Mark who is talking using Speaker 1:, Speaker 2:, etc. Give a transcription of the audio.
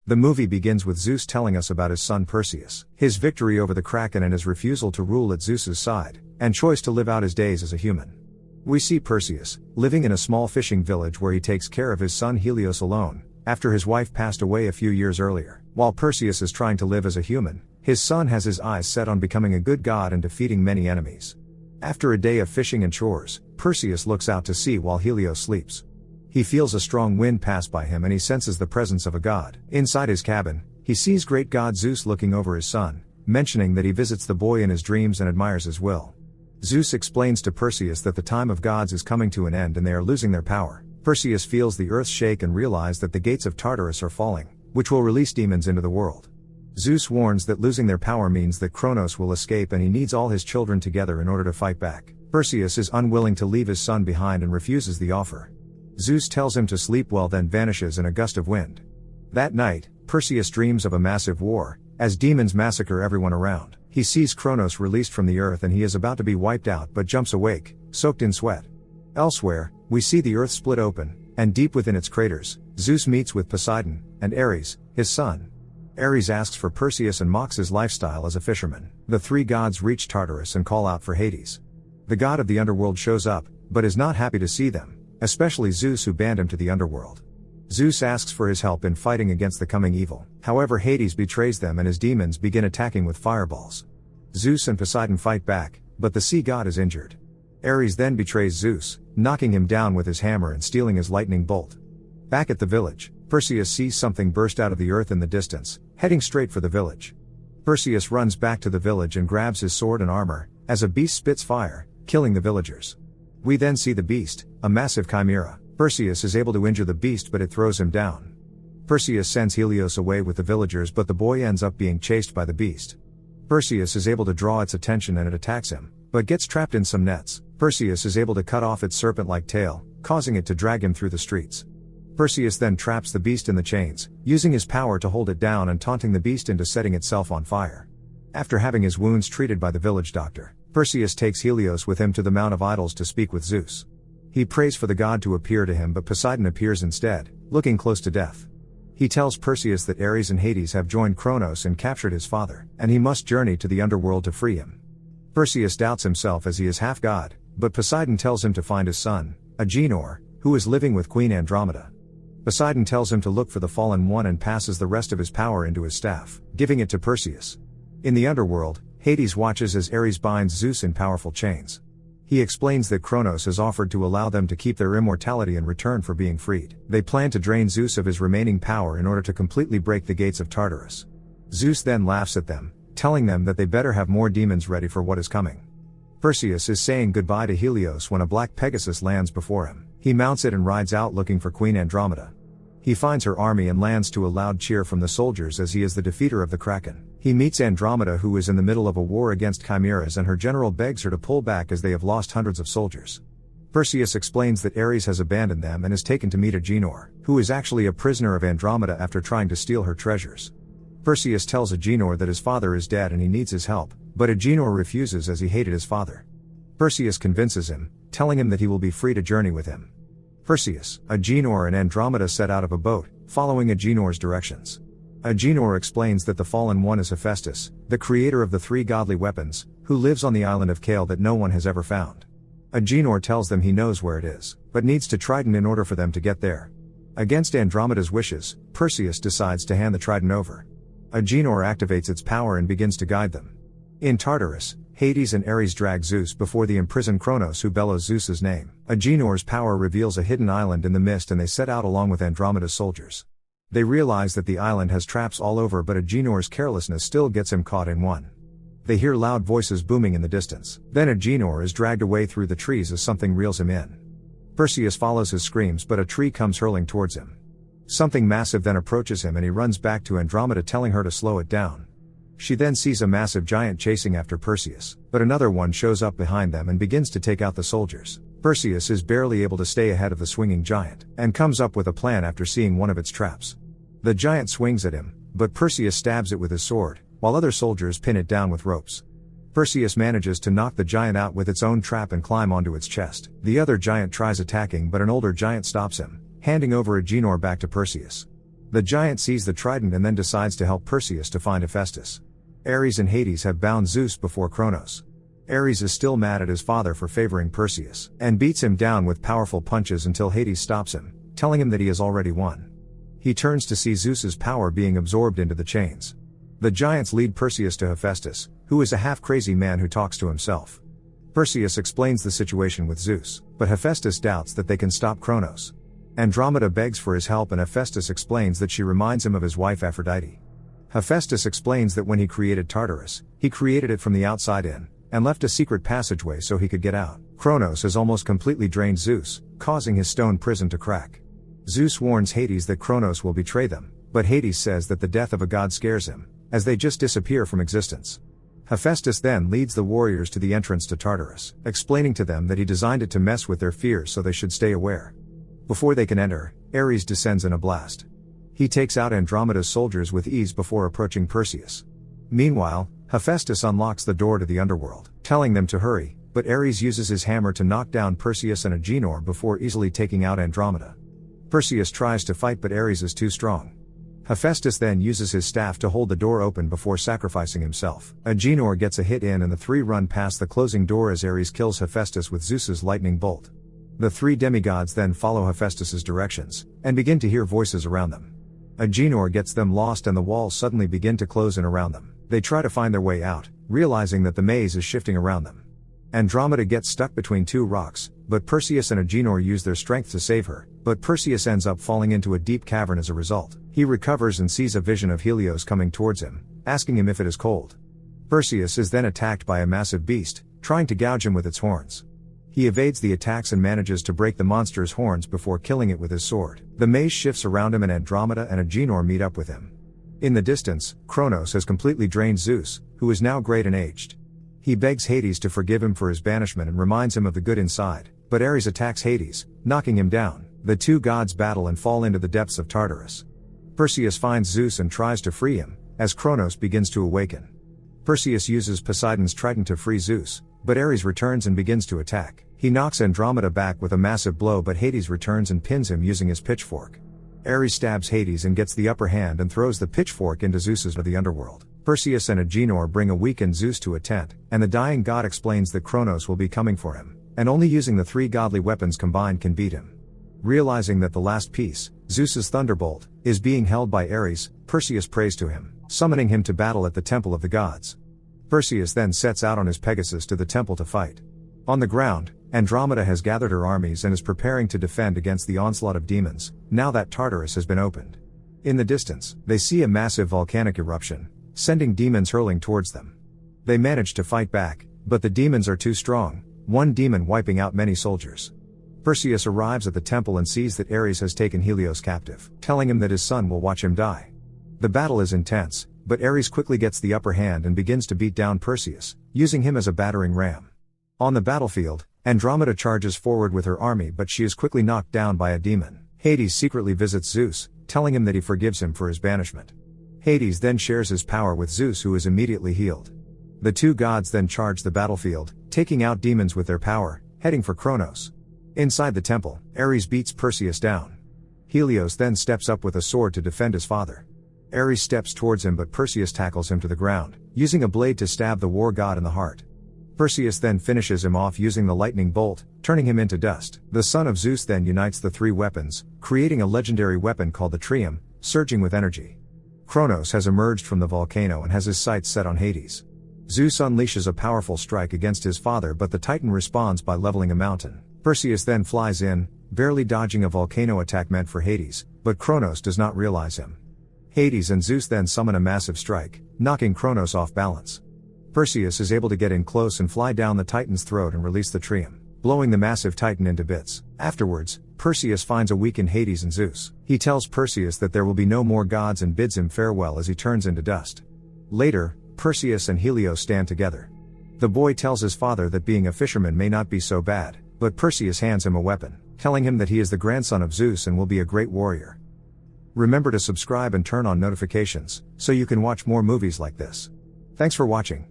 Speaker 1: The movie begins with Zeus telling us about his son Perseus, his victory over the Kraken and his refusal to rule at Zeus's side, and choice to live out his days as a human. We see Perseus, living in a small fishing village where he takes care of his son Helios alone, after his wife passed away a few years earlier. While Perseus is trying to live as a human, his son has his eyes set on becoming a good god and defeating many enemies. After a day of fishing and chores, Perseus looks out to sea while Helios sleeps. He feels a strong wind pass by him and he senses the presence of a god. Inside his cabin, he sees great god Zeus looking over his son, mentioning that he visits the boy in his dreams and admires his will. Zeus explains to Perseus that the time of gods is coming to an end and they are losing their power. Perseus feels the earth shake and realize that the gates of Tartarus are falling, which will release demons into the world. Zeus warns that losing their power means that Kronos will escape and he needs all his children together in order to fight back. Perseus is unwilling to leave his son behind and refuses the offer. Zeus tells him to sleep well, then vanishes in a gust of wind. That night, Perseus dreams of a massive war, as demons massacre everyone around. He sees Kronos released from the earth and he is about to be wiped out but jumps awake, soaked in sweat. Elsewhere, we see the earth split open, and deep within its craters, Zeus meets with Poseidon, and Ares, his son. Ares asks for Perseus and mocks his lifestyle as a fisherman. The three gods reach Tartarus and call out for Hades. The god of the underworld shows up, but is not happy to see them, especially Zeus who banned him to the underworld. Zeus asks for his help in fighting against the coming evil. However, Hades betrays them and his demons begin attacking with fireballs. Zeus and Poseidon fight back, but the sea god is injured. Ares then betrays Zeus, knocking him down with his hammer and stealing his lightning bolt. Back at the village, Perseus sees something burst out of the earth in the distance, heading straight for the village. Perseus runs back to the village and grabs his sword and armor, as a beast spits fire, killing the villagers. We then see the beast, a massive chimera. Perseus is able to injure the beast but it throws him down. Perseus sends Helios away with the villagers but the boy ends up being chased by the beast. Perseus is able to draw its attention and it attacks him, but gets trapped in some nets. Perseus is able to cut off its serpent-like tail, causing it to drag him through the streets. Perseus then traps the beast in the chains, using his power to hold it down and taunting the beast into setting itself on fire. After having his wounds treated by the village doctor, Perseus takes Helios with him to the Mount of Idols to speak with Zeus. He prays for the god to appear to him but Poseidon appears instead, looking close to death. He tells Perseus that Ares and Hades have joined Kronos and captured his father, and he must journey to the underworld to free him. Perseus doubts himself as he is half god, but Poseidon tells him to find his son, Agenor, who is living with Queen Andromeda. Poseidon tells him to look for the fallen one and passes the rest of his power into his staff, giving it to Perseus. In the underworld, Hades watches as Ares binds Zeus in powerful chains. He explains that Kronos has offered to allow them to keep their immortality in return for being freed. They plan to drain Zeus of his remaining power in order to completely break the gates of Tartarus. Zeus then laughs at them, telling them that they better have more demons ready for what is coming. Perseus is saying goodbye to Helios when a black Pegasus lands before him. He mounts it and rides out looking for Queen Andromeda. He finds her army and lands to a loud cheer from the soldiers as he is the defeater of the Kraken. He meets Andromeda, who is in the middle of a war against chimeras, and her general begs her to pull back as they have lost hundreds of soldiers. Perseus explains that Ares has abandoned them and is taken to meet Agenor, who is actually a prisoner of Andromeda after trying to steal her treasures. Perseus tells Agenor that his father is dead and he needs his help, but Agenor refuses as he hated his father. Perseus convinces him, telling him that he will be free to journey with him. Perseus, Agenor and Andromeda set out of a boat, following Agenor's directions. Agenor explains that the fallen one is Hephaestus, the creator of the three godly weapons, who lives on the island of Kale that no one has ever found. Agenor tells them he knows where it is, but needs to trident in order for them to get there. Against Andromeda's wishes, Perseus decides to hand the trident over. Agenor activates its power and begins to guide them. In Tartarus, Hades and Ares drag Zeus before the imprisoned Kronos, who bellows Zeus's name. Agenor's power reveals a hidden island in the mist and they set out along with Andromeda's soldiers. They realize that the island has traps all over, but Agenor's carelessness still gets him caught in one. They hear loud voices booming in the distance. Then Agenor is dragged away through the trees as something reels him in. Perseus follows his screams, but a tree comes hurling towards him. Something massive then approaches him and he runs back to Andromeda, telling her to slow it down. She then sees a massive giant chasing after Perseus, but another one shows up behind them and begins to take out the soldiers. Perseus is barely able to stay ahead of the swinging giant, and comes up with a plan after seeing one of its traps. The giant swings at him, but Perseus stabs it with his sword, while other soldiers pin it down with ropes. Perseus manages to knock the giant out with its own trap and climb onto its chest. The other giant tries attacking, but an older giant stops him, handing over Agenor back to Perseus. The giant sees the trident and then decides to help Perseus to find Hephaestus. Ares and Hades have bound Zeus before Kronos. Ares is still mad at his father for favoring Perseus, and beats him down with powerful punches until Hades stops him, telling him that he has already won. He turns to see Zeus's power being absorbed into the chains. The giants lead Perseus to Hephaestus, who is a half-crazy man who talks to himself. Perseus explains the situation with Zeus, but Hephaestus doubts that they can stop Kronos. Andromeda begs for his help and Hephaestus explains that she reminds him of his wife Aphrodite. Hephaestus explains that when he created Tartarus, he created it from the outside in, and left a secret passageway so he could get out. Kronos has almost completely drained Zeus, causing his stone prison to crack. Zeus warns Hades that Kronos will betray them, but Hades says that the death of a god scares him, as they just disappear from existence. Hephaestus then leads the warriors to the entrance to Tartarus, explaining to them that he designed it to mess with their fears so they should stay aware. Before they can enter, Ares descends in a blast. He takes out Andromeda's soldiers with ease before approaching Perseus. Meanwhile, Hephaestus unlocks the door to the underworld, telling them to hurry, but Ares uses his hammer to knock down Perseus and Agenor before easily taking out Andromeda. Perseus tries to fight but Ares is too strong. Hephaestus then uses his staff to hold the door open before sacrificing himself. Agenor gets a hit in and the three run past the closing door as Ares kills Hephaestus with Zeus's lightning bolt. The three demigods then follow Hephaestus's directions, and begin to hear voices around them. Agenor gets them lost and the walls suddenly begin to close in around them. They try to find their way out, realizing that the maze is shifting around them. Andromeda gets stuck between two rocks, but Perseus and Agenor use their strength to save her, but Perseus ends up falling into a deep cavern as a result. He recovers and sees a vision of Helios coming towards him, asking him if it is cold. Perseus is then attacked by a massive beast, trying to gouge him with its horns. He evades the attacks and manages to break the monster's horns before killing it with his sword. The maze shifts around him and Andromeda and Agenor meet up with him. In the distance, Kronos has completely drained Zeus, who is now great and aged. He begs Hades to forgive him for his banishment and reminds him of the good inside, but Ares attacks Hades, knocking him down. The two gods battle and fall into the depths of Tartarus. Perseus finds Zeus and tries to free him, as Kronos begins to awaken. Perseus uses Poseidon's trident to free Zeus, but Ares returns and begins to attack. He knocks Andromeda back with a massive blow but Hades returns and pins him using his pitchfork. Ares stabs Hades and gets the upper hand and throws the pitchfork into Zeus's of the underworld. Perseus and Agenor bring a weakened Zeus to a tent, and the dying god explains that Kronos will be coming for him, and only using the three godly weapons combined can beat him. Realizing that the last piece, Zeus's thunderbolt, is being held by Ares, Perseus prays to him, summoning him to battle at the temple of the gods. Perseus then sets out on his Pegasus to the temple to fight. On the ground, Andromeda has gathered her armies and is preparing to defend against the onslaught of demons, now that Tartarus has been opened. In the distance, they see a massive volcanic eruption, sending demons hurling towards them. They manage to fight back, but the demons are too strong, one demon wiping out many soldiers. Perseus arrives at the temple and sees that Ares has taken Helios captive, telling him that his son will watch him die. The battle is intense, but Ares quickly gets the upper hand and begins to beat down Perseus, using him as a battering ram. On the battlefield, Andromeda charges forward with her army but she is quickly knocked down by a demon. Hades secretly visits Zeus, telling him that he forgives him for his banishment. Hades then shares his power with Zeus who is immediately healed. The two gods then charge the battlefield, taking out demons with their power, heading for Kronos. Inside the temple, Ares beats Perseus down. Helios then steps up with a sword to defend his father. Ares steps towards him but Perseus tackles him to the ground, using a blade to stab the war god in the heart. Perseus then finishes him off using the lightning bolt, turning him into dust. The son of Zeus then unites the three weapons, creating a legendary weapon called the Trium, surging with energy. Kronos has emerged from the volcano and has his sights set on Hades. Zeus unleashes a powerful strike against his father but the Titan responds by leveling a mountain. Perseus then flies in, barely dodging a volcano attack meant for Hades, but Kronos does not realize him. Hades and Zeus then summon a massive strike, knocking Kronos off balance. Perseus is able to get in close and fly down the Titan's throat and release the Trium, blowing the massive Titan into bits. Afterwards, Perseus finds a weakened Hades and Zeus. He tells Perseus that there will be no more gods and bids him farewell as he turns into dust. Later, Perseus and Helios stand together. The boy tells his father that being a fisherman may not be so bad, but Perseus hands him a weapon, telling him that he is the grandson of Zeus and will be a great warrior. Remember to subscribe and turn on notifications, so you can watch more movies like this. Thanks for watching.